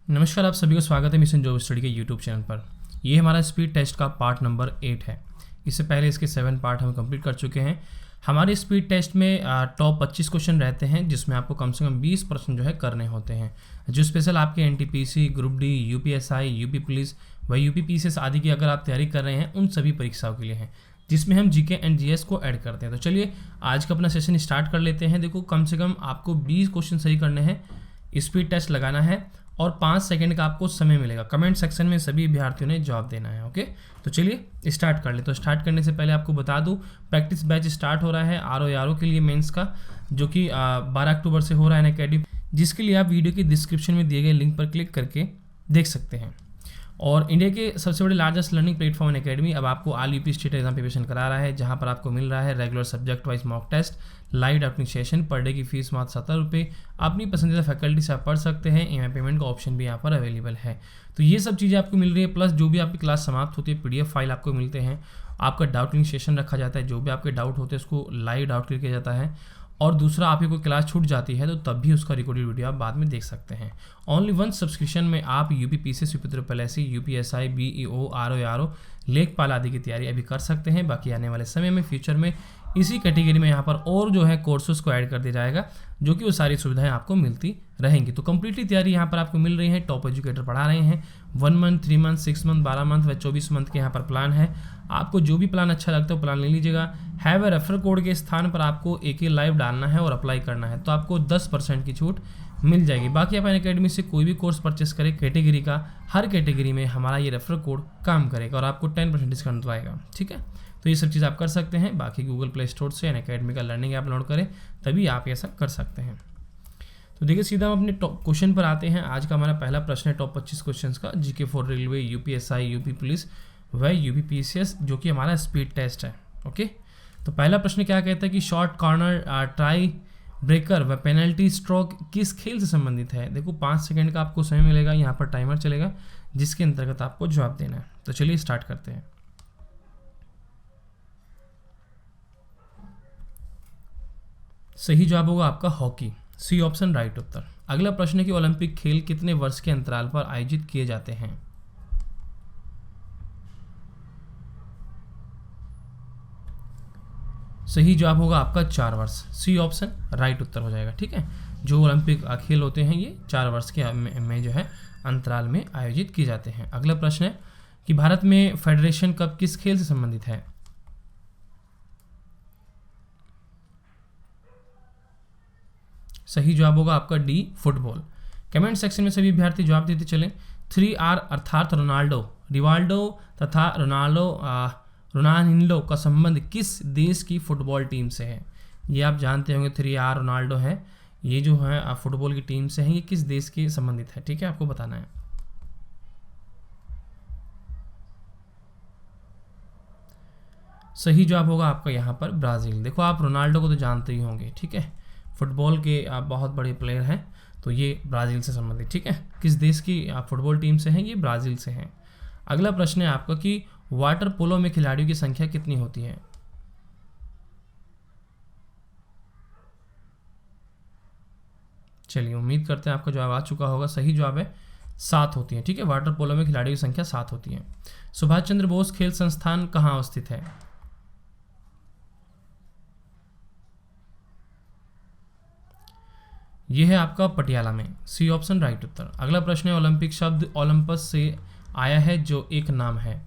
नमस्कार, आप सभी को स्वागत है मिशन जॉब स्टडी के यूट्यूब चैनल पर। ये हमारा स्पीड टेस्ट का पार्ट नंबर 8 है। इससे पहले इसके 7 पार्ट हम कंप्लीट कर चुके हैं। हमारे स्पीड टेस्ट में टॉप 25 क्वेश्चन रहते हैं, जिसमें आपको कम से कम 20 प्रश्न जो है करने होते हैं। जो स्पेशल आपके NTPC, group D, UPSI, UP police व यूपी पीसीएस आदि की अगर आप तैयारी कर रहे हैं, उन सभी परीक्षाओं के लिए हैं, जिसमें हम जीके एंड जीएस को ऐड करते हैं। तो चलिए आज का अपना सेशन स्टार्ट कर लेते हैं। देखो, कम से कम आपको 20 क्वेश्चन सही करने हैं, स्पीड टेस्ट लगाना है और 5 सेकंड का आपको समय मिलेगा। कमेंट सेक्शन में सभी अभ्यर्थियों ने जवाब देना है। ओके, तो चलिए स्टार्ट कर ले। तो स्टार्ट करने से पहले आपको बता दूं, प्रैक्टिस बैच स्टार्ट हो रहा है आरओ के लिए मेंस का, जो कि 12 अक्टूबर से हो रहा है अकेडमी, जिसके लिए आप वीडियो की डिस्क्रिप्शन में दिए गए लिंक पर क्लिक करके देख सकते हैं। और इंडिया के सबसे बड़े लार्जेस्ट लर्निंग प्लेटफॉर्म अकेडमी अब आपको all UP state exam preparation करा रहा है, जहां पर आपको मिल रहा है regular subject wise mock test, live doubting session, per day की फीस मात्र 70 रुपये। अपनी पसंदीदा फैकल्टी से आप पढ़ सकते हैं। ईएमआई पेमेंट का ऑप्शन भी यहाँ पर अवेलेबल है। तो ये सब चीज़ें आपको मिल रही है, प्लस जो भी आपकी क्लास समाप्त होती है पीडीएफ फाइल आपको मिलते हैं। आपका डाउटिंग सेशन रखा जाता है, जो भी आपके डाउट होते हैं उसको लाइव डाउट किया जाता है। और दूसरा, आपकी कोई क्लास छूट जाती है तो तब भी उसका रिकॉर्डेड वीडियो आप बाद में देख सकते हैं। ओनली वन सब्सक्रिप्शन में आप UP PCS, UP triple SC, UPSI, BEO, RO, लेखपाल आदि की तैयारी अभी कर सकते हैं। बाकी आने वाले समय में फ्यूचर में इसी कैटेगरी में यहाँ पर और जो है कोर्सेज को ऐड कर दिया जाएगा, जो कि वो सारी सुविधाएं आपको मिलती रहेंगी। तो कंप्लीटली तैयारी यहाँ पर आपको मिल रही है। टॉप एजुकेटर पढ़ा रहे हैं। 1 मंथ, 3 मंथ, 6 मंथ, 12 मंथ व 24 मंथ के यहाँ पर प्लान है। आपको जो भी प्लान अच्छा लगता है वो प्लान ले लीजिएगा। हैव ए रेफर कोड के स्थान पर आपको एक ही लाइव डालना है और अप्लाई करना है, तो आपको 10% की छूट मिल जाएगी। बाकी आप अकेडमी से कोई भी कोर्स परचेस करें कैटेगरी का, हर कैटेगरी में हमारा ये रेफर कोड काम करेगा और आपको 10% डिस्काउंट आएगा। ठीक है, तो ये सब चीज़ आप कर सकते हैं। बाकी गूगल प्ले स्टोर से अकेडमी का लर्निंग ऐप डाउनलोड करें, तभी आप ऐसा कर सकते हैं। तो देखिए, सीधा हम अपने क्वेश्चन पर आते हैं। आज का हमारा पहला प्रश्न है टॉप 25 क्वेश्चन का, GK for railway, UPSI, UP police व यूपी पीसीएस, जो कि हमारा स्पीड टेस्ट है। ओके, तो पहला प्रश्न क्या कहता है कि शॉर्ट कॉर्नर, ट्राई ब्रेकर व पेनल्टी स्ट्रोक किस खेल से संबंधित है। देखो, 5 सेकंड का आपको समय मिलेगा, यहाँ पर टाइमर चलेगा, जिसके अंतर्गत आपको जवाब देना है। तो चलिए स्टार्ट करते हैं। सही जवाब होगा आपका हॉकी, सी ऑप्शन राइट उत्तर। अगला प्रश्न है कि ओलंपिक खेल कितने वर्ष के अंतराल पर आयोजित किए जाते हैं। सही जवाब होगा आपका 4 वर्ष, सी ऑप्शन राइट उत्तर हो जाएगा। ठीक है, जो ओलंपिक खेल होते हैं ये 4 वर्ष के में जो है अंतराल में आयोजित किए जाते हैं। अगला प्रश्न है कि भारत में फेडरेशन कप किस खेल से संबंधित है। सही जवाब होगा आपका डी, फुटबॉल। कमेंट सेक्शन में सभी अभ्यर्थी जवाब देते चलें। 3R अर्थात रोनाल्डो, रिवाल्डो तथा रोनाल्डो का संबंध किस देश की फुटबॉल टीम से है। ये आप जानते होंगे, 3R रोनाल्डो है, ये जो है फुटबॉल की टीम से है। ये किस देश के संबंधित है, ठीक है, आपको बताना है। सही जवाब होगा आपका यहाँ पर ब्राज़ील। देखो, आप रोनाल्डो को तो जानते ही होंगे, ठीक है, फुटबॉल के आप बहुत बड़े प्लेयर हैं, तो ये ब्राज़ील से संबंधित। ठीक है, किस देश की आप फुटबॉल टीम से हैं, ये ब्राज़ील से हैं। अगला प्रश्न है आपका कि वाटर पोलो में खिलाड़ियों की संख्या कितनी होती है। चलिए, उम्मीद करते हैं आपका जवाब आ चुका होगा। सही जवाब है 7 होती है। ठीक है, वाटर पोलो में खिलाड़ियों की संख्या 7 होती है। सुभाष चंद्र बोस खेल संस्थान कहाँ अवस्थित है। यह है आपका पटियाला में, सी ऑप्शन राइट उत्तर। अगला प्रश्न है ओलंपिक शब्द ओलंपस से आया है, जो एक नाम है।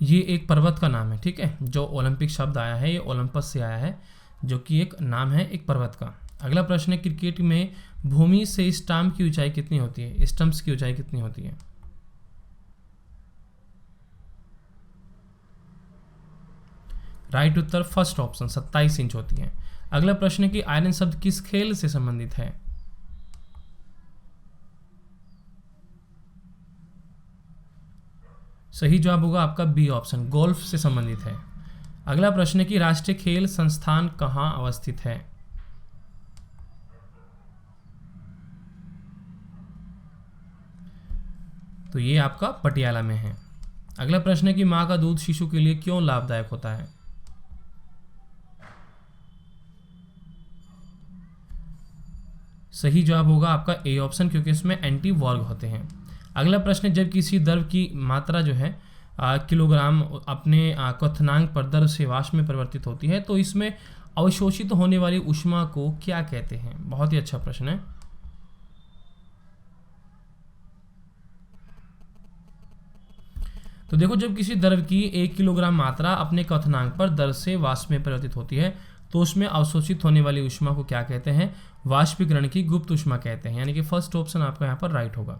ये एक पर्वत का नाम है। ठीक है, जो ओलंपिक शब्द आया है ये ओलंपस से आया है, जो कि एक नाम है एक पर्वत का। अगला प्रश्न है क्रिकेट में भूमि से स्टंप की ऊंचाई कितनी होती है। स्टंप्स की ऊंचाई कितनी होती है। राइट उत्तर फर्स्ट ऑप्शन 27 इंच होती है। अगला प्रश्न है कि आयरन शब्द किस खेल से संबंधित है। सही जवाब होगा आपका बी ऑप्शन, गोल्फ से संबंधित है। अगला प्रश्न है कि राष्ट्रीय खेल संस्थान कहाँ अवस्थित है। तो ये आपका पटियाला में है। अगला प्रश्न है कि माँ का दूध शिशु के लिए क्यों लाभदायक होता है। सही जवाब होगा आपका ए ऑप्शन, क्योंकि इसमें एंटी वर्ग होते हैं। अगला प्रश्न है, जब किसी द्रव की मात्रा जो है किलोग्राम अपने क्वथनांक पर द्रव से वाष्प में परिवर्तित होती है, तो इसमें अवशोषित होने वाली ऊष्मा को क्या कहते हैं? बहुत ही अच्छा प्रश्न है। तो देखो, जब किसी द्रव की 1 किलोग्राम मात्रा अपने क्वथनांक पर द्रव से वाष्प में परिवर्तित होती है, तो उसमें अवशोषित होने वाली ऊष्मा को क्या कहते हैं? वाष्पीकरण की गुप्त ऊष्मा कहते हैं, यानी कि फर्स्ट ऑप्शन आपका यहाँ पर राइट होगा।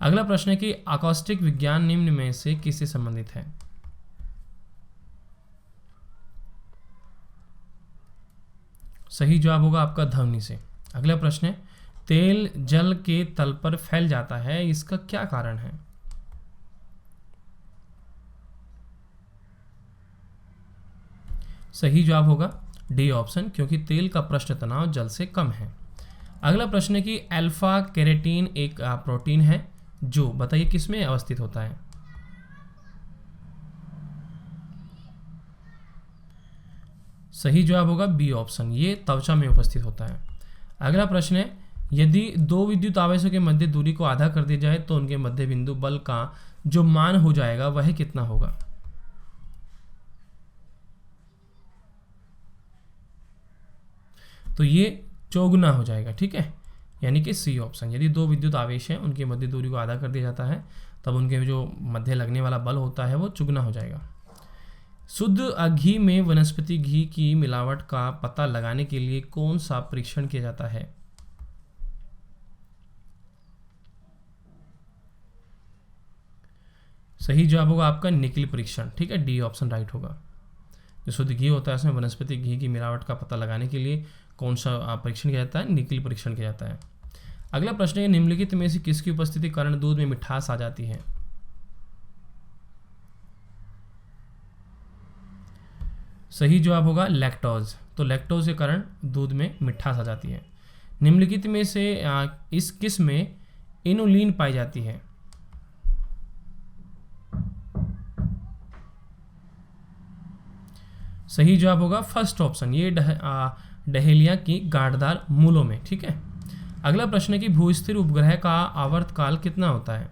अगला प्रश्न है कि अकॉस्टिक विज्ञान निम्न में से किससे संबंधित है? सही जवाब होगा आपका ध्वनि से। अगला प्रश्न है, तेल जल के तल पर फैल जाता है, इसका क्या कारण है? सही जवाब होगा डी ऑप्शन, क्योंकि तेल का पृष्ठ तनाव जल से कम है। अगला प्रश्न है कि अल्फा केराटिन एक प्रोटीन है जो, बताइए किस में अवस्थित होता है? सही जवाब होगा बी ऑप्शन, ये त्वचा में उपस्थित होता है। अगला प्रश्न है, यदि दो विद्युत आवेशों के मध्य दूरी को आधा कर दी जाए तो उनके मध्य बिंदु बल का जो मान हो जाएगा वह कितना होगा? तो ये चौगुना हो जाएगा, ठीक है, यानी कि सी ऑप्शन। यदि दो विद्युत आवेश हैं, उनकी मध्य दूरी को आधा कर दिया जाता है, तब उनके जो मध्य लगने वाला बल होता है वो चुगना हो जाएगा। शुद्ध घी में वनस्पति घी की मिलावट का पता लगाने के लिए कौन सा परीक्षण किया जाता है? सही जवाब होगा आपका निकल परीक्षण, ठीक है, डी ऑप्शन राइट होगा। जो शुद्ध घी होता है उसमें वनस्पति घी की मिलावट का पता लगाने के लिए कौन सा परीक्षण किया जाता है? निकल परीक्षण किया जाता है। अगला प्रश्न है, निम्नलिखित में से किसकी उपस्थिति के कारण दूध में मिठास आ जाती है? सही जवाब होगा लैक्टोज। तो लैक्टोज के कारण दूध में मिठास आ जाती है। निम्नलिखित में से इस किस में इनुलिन पाई जाती है? सही जवाब होगा फर्स्ट ऑप्शन, ये डहेलिया की गांठदार मूलों में, ठीक है। अगला प्रश्न है कि भूस्थिर उपग्रह का आवर्तकाल कितना होता है?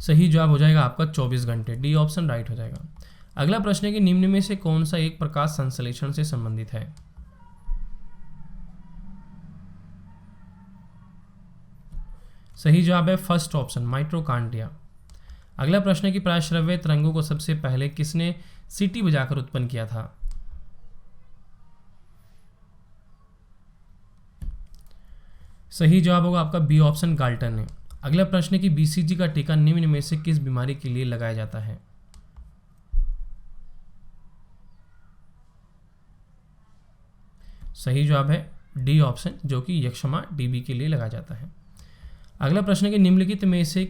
सही जवाब हो जाएगा आपका 24 घंटे, डी ऑप्शन राइट हो जाएगा। अगला प्रश्न है कि निम्न में से कौन सा एक प्रकाश संश्लेषण से संबंधित है? सही जवाब है फर्स्ट ऑप्शन, माइटोकॉन्ड्रिया। अगला प्रश्न है कि प्रायश्रव्य तरंगों को सबसे पहले किसने सीटी बजाकर उत्पन्न किया था? सही जवाब होगा आपका बी ऑप्शन, गाल्टन ने। अगला प्रश्न है कि बीसीजी का टीका निम्न में से किस बीमारी के लिए लगाया जाता है? सही जवाब है डी ऑप्शन, जो कि यक्ष्मा टीबी के लिए लगाया जाता है। अगला प्रश्न है कि निम्नलिखित में से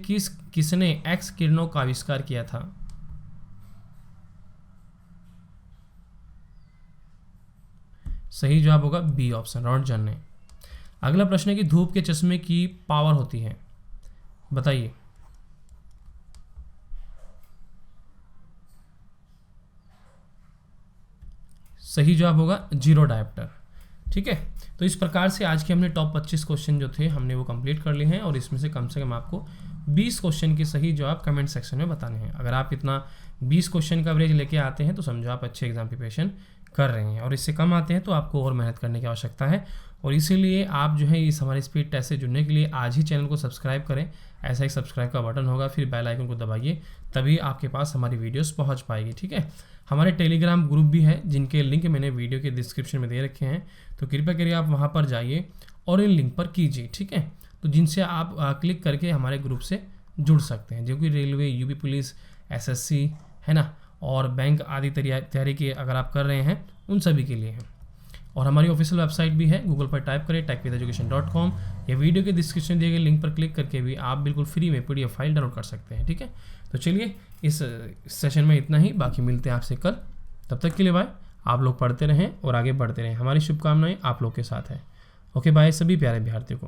किसने एक्स किरणों का आविष्कार किया था? सही जवाब होगा बी ऑप्शन, रॉन्टजन ने। अगला प्रश्न है कि धूप के चश्मे की पावर होती है, बताइए। सही जवाब होगा जीरो डायोप्टर, ठीक है। तो इस प्रकार से आज के हमने टॉप 25 क्वेश्चन जो थे हमने वो कंप्लीट कर लिए हैं, और इसमें से कम आपको 20 क्वेश्चन के सही जवाब कमेंट सेक्शन में बताने हैं। अगर आप इतना 20 क्वेश्चन का एवरेज लेके आते हैं तो समझो आप अच्छे एग्जाम प्रिपरेशन कर रहे हैं, और इससे कम आते हैं तो आपको और मेहनत करने की आवश्यकता है। और इसीलिए आप जो है इस हमारे स्पीड टेस्ट से जुड़ने के लिए आज ही चैनल को सब्सक्राइब करें। ऐसा एक सब्सक्राइब का बटन होगा, फिर बेल आइकन को दबाइए, तभी आपके पास हमारी वीडियोस पहुंच पाएगी, ठीक है। हमारे टेलीग्राम ग्रुप भी है, जिनके लिंक मैंने वीडियो के डिस्क्रिप्शन में दे रखे हैं, तो कृपया करिए आप वहां पर जाइए और इन लिंक पर कीजिए, ठीक है। तो जिनसे आप क्लिक करके हमारे ग्रुप से जुड़ सकते हैं, जो कि रेलवे, यूपी पुलिस, एसएससी है ना, और बैंक आदि तैयारी के अगर आप कर रहे हैं उन सभी के लिए है। और हमारी ऑफिशियल वेबसाइट भी है, गूगल पर टाइप करें techvitheducation.com, या वीडियो के डिस्क्रिप्शन में दिए गए लिंक पर क्लिक करके भी आप बिल्कुल फ्री में PDF फाइल डाउनलोड कर सकते हैं, ठीक है। तो चलिए इस सेशन में इतना ही, बाकी मिलते हैं आपसे कल। तब तक के लिए बाय। आप लोग पढ़ते रहें और आगे बढ़ते रहें, हमारी शुभकामनाएं आप लोग के साथ है। ओके बाय सभी प्यारे विद्यार्थियों को।